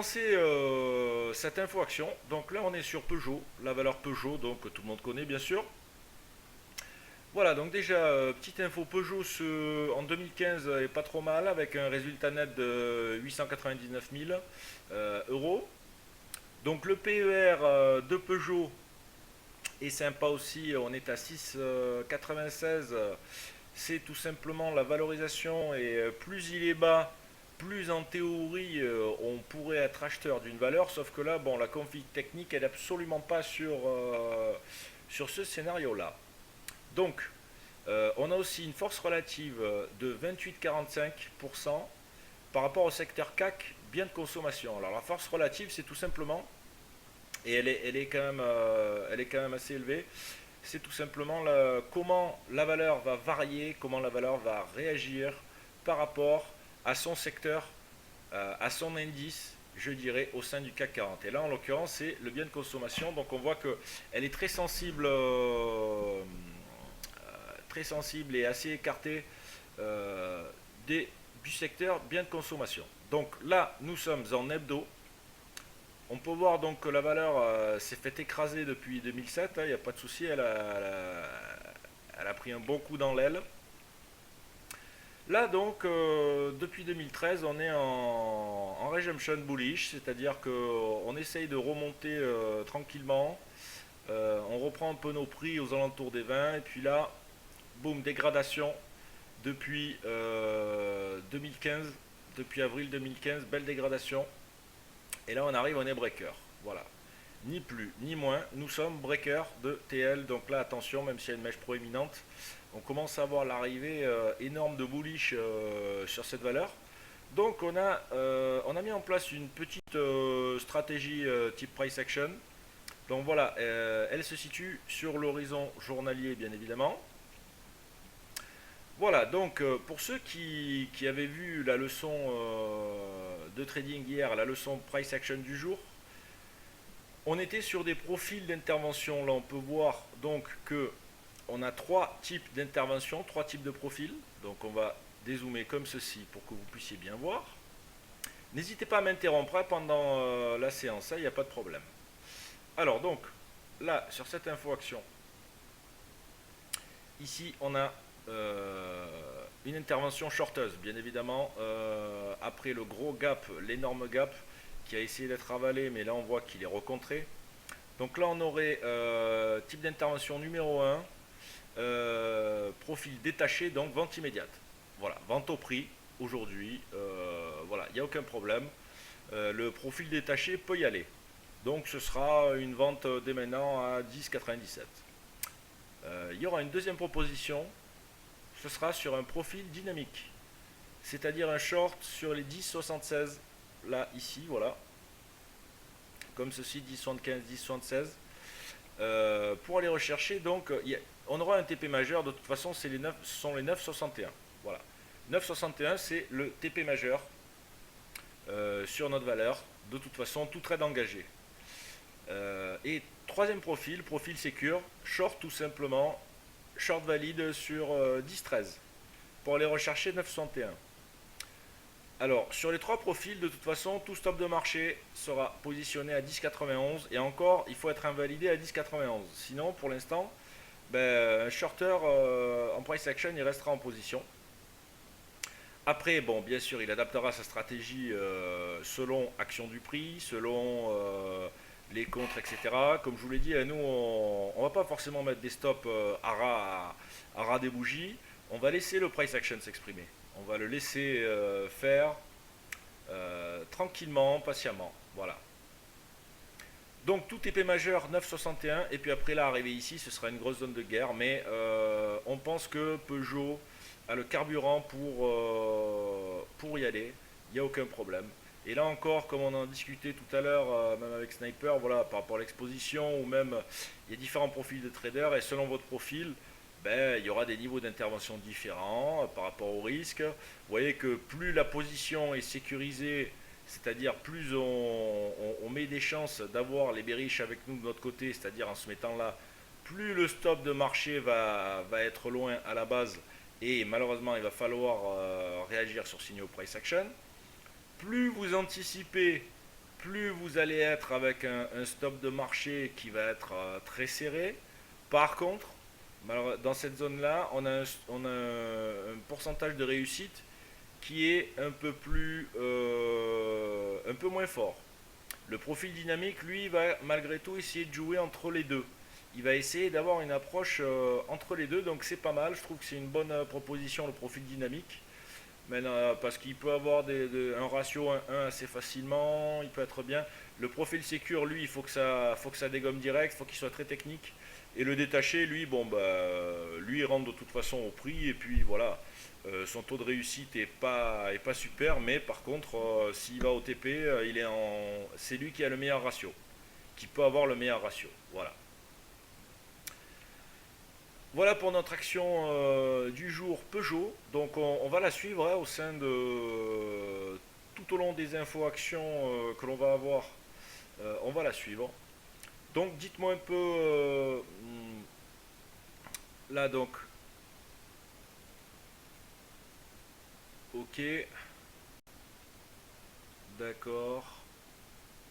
commencer cette info action. Donc là, on est sur Peugeot, la valeur Peugeot, donc que tout le monde connaît bien sûr. Voilà, donc déjà, petite info, Peugeot en 2015 est pas trop mal avec un résultat net de 899 000 euros. Donc le PER de Peugeot est sympa aussi, on est à 6,96. C'est tout simplement la valorisation et plus il est bas, plus en théorie on pourrait être acheteur d'une valeur, sauf que là, bon, la config technique elle n'est absolument pas sur ce scénario-là. Donc, on a aussi une force relative de 28,45% par rapport au secteur CAC bien de consommation. Alors la force relative, c'est tout simplement, et elle est quand même assez élevée, c'est tout simplement comment la valeur va varier, comment la valeur va réagir par rapport à son secteur, à son indice, je dirais, au sein du CAC 40. Et là, en l'occurrence, c'est le bien de consommation. Donc on voit qu'elle est très sensible et assez écartée du secteur bien de consommation. Donc là, nous sommes en hebdo. On peut voir donc que la valeur s'est fait écraser depuis 2007, il n'y a pas de souci, elle a pris un bon coup dans l'aile. Là donc, depuis 2013, on est en redemption bullish, c'est-à-dire qu'on essaye de remonter tranquillement. On reprend un peu nos prix aux alentours des 20, et puis là, boum, dégradation depuis 2015, depuis avril 2015, belle dégradation. Et là, on est breaker. Voilà. Ni plus, ni moins. Nous sommes breaker de TL. Donc là, attention, même s'il y a une mèche proéminente, on commence à voir l'arrivée énorme de bullish sur cette valeur. Donc on a mis en place une petite stratégie type price action. Donc voilà, elle se situe sur l'horizon journalier, bien évidemment. Voilà, donc pour ceux qui avaient vu la leçon de trading hier, la leçon price action du jour, on était sur des profils d'intervention. Là, on peut voir donc que on a trois types d'intervention, trois types de profils. Donc on va dézoomer comme ceci pour que vous puissiez bien voir. N'hésitez pas à m'interrompre pendant la séance, il n'y a pas de problème. Alors donc, là, sur cette info action, ici on a une intervention shorteuse, bien évidemment, après le gros gap, l'énorme gap qui a essayé d'être avalé, mais là on voit qu'il est recontré. Donc là on aurait type d'intervention numéro 1, profil détaché, donc vente immédiate. Voilà, vente au prix aujourd'hui, voilà, il n'y a aucun problème. Le profil détaché peut y aller. Donc ce sera une vente dès maintenant à 10,97. Il y aura une deuxième proposition, ce sera sur un profil dynamique, c'est-à-dire un short sur les 10,76, là, ici, voilà, comme ceci, 10,75, 10,76, pour aller rechercher, donc, on aura un TP majeur, de toute façon, ce sont les 9,61, voilà. 9,61, c'est le TP majeur sur notre valeur, de toute façon, tout trade engagé. Et troisième profil, profil sécure, short tout simplement, short valide sur 10-13 pour aller rechercher 9,61. Alors sur les trois profils, de toute façon, tout stop de marché sera positionné à 10,91 et encore, il faut être invalidé à 10,91. Sinon, pour l'instant, un shorter en price action, il restera en position. Après, bon, bien sûr, il adaptera sa stratégie selon action du prix, selon les contres, etc. Comme je vous l'ai dit, nous, on ne va pas forcément mettre des stops à ras des bougies. On va laisser le price action s'exprimer. On va le laisser faire tranquillement, patiemment. Voilà. Donc tout TP majeur 9,61 et puis après là, arrivé ici, ce sera une grosse zone de guerre. Mais on pense que Peugeot a le carburant pour y aller. Il n'y a aucun problème. Et là encore, comme on en discutait tout à l'heure, même avec Sniper, voilà, par rapport à l'exposition, ou même il y a différents profils de traders, et selon votre profil, il y aura des niveaux d'intervention différents par rapport au risque. Vous voyez que plus la position est sécurisée, c'est-à-dire plus on met des chances d'avoir les bearish avec nous de notre côté, c'est-à-dire en se mettant là, plus le stop de marché va être loin à la base, et malheureusement il va falloir réagir sur signaux price action. Plus vous anticipez, plus vous allez être avec un stop de marché qui va être très serré. Par contre, dans cette zone-là, on a un pourcentage de réussite qui est un peu moins fort. Le profil dynamique, lui, va malgré tout essayer de jouer entre les deux. Il va essayer d'avoir une approche entre les deux, donc c'est pas mal. Je trouve que c'est une bonne proposition, le profil dynamique. Mais, parce qu'il peut avoir un ratio 1-1 assez facilement, il peut être bien. Le profil sécure, lui, faut que ça dégomme direct, il faut qu'il soit très technique. Et le détaché, lui, bon, bah, lui, il rentre de toute façon au prix, et puis voilà. Son taux de réussite est pas super, mais par contre, s'il va au TP, c'est lui qui a le meilleur ratio, qui peut avoir le meilleur ratio. Voilà. Voilà pour notre action du jour Peugeot. Donc on va la suivre hein, au sein de tout au long des infos actions que l'on va avoir. On va la suivre. Donc dites-moi un peu là donc. Ok, d'accord.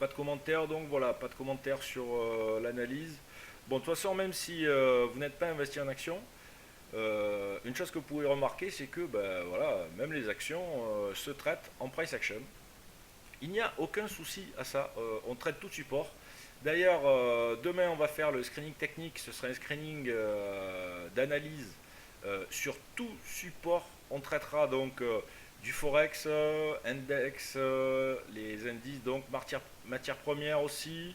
Pas de commentaires donc voilà, pas de commentaires sur l'analyse. Bon de toute façon même si vous n'êtes pas investi en action, une chose que vous pouvez remarquer, c'est que ben, voilà, même les actions se traitent en price action. Il n'y a aucun souci à ça, on traite tout support. D'ailleurs, demain on va faire le screening technique, ce sera un screening d'analyse sur tout support. On traitera donc du forex, index, les indices, donc matières premières aussi.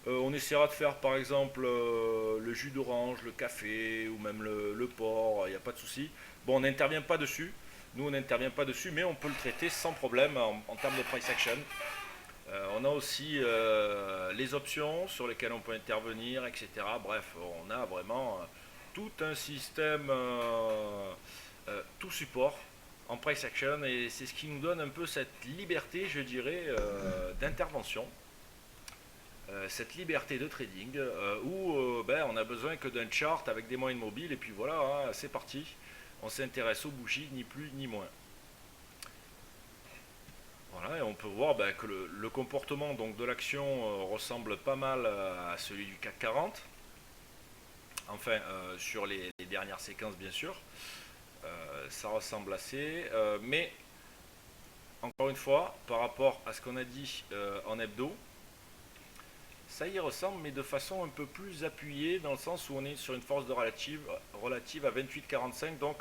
On essaiera de faire par exemple le jus d'orange, le café ou même le porc, il n'y a pas de souci. Bon, on n'intervient pas dessus, nous on n'intervient pas dessus, mais on peut le traiter sans problème en termes de price action. On a aussi les options sur lesquelles on peut intervenir, etc. Bref, on a vraiment tout un système, tout support en price action et c'est ce qui nous donne un peu cette liberté, je dirais, d'intervention. Cette liberté de trading où ben, on a besoin que d'un chart avec des moyennes mobiles et puis voilà, hein, c'est parti. On s'intéresse aux bougies, ni plus ni moins. Voilà, et on peut voir ben, que le comportement donc, de l'action ressemble pas mal à celui du CAC 40. Enfin, sur les dernières séquences, bien sûr. Ça ressemble assez. Mais, encore une fois, par rapport à ce qu'on a dit en hebdo, ça y ressemble, mais de façon un peu plus appuyée, dans le sens où on est sur une force de relative à 28,45. Donc,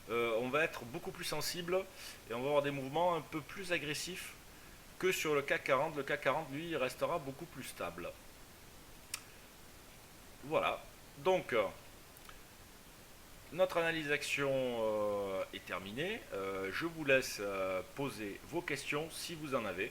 on va être beaucoup plus sensible et on va avoir des mouvements un peu plus agressifs que sur le CAC 40. Le CAC 40, lui, il restera beaucoup plus stable. Voilà. Donc, notre analyse action est terminée. Je vous laisse poser vos questions si vous en avez.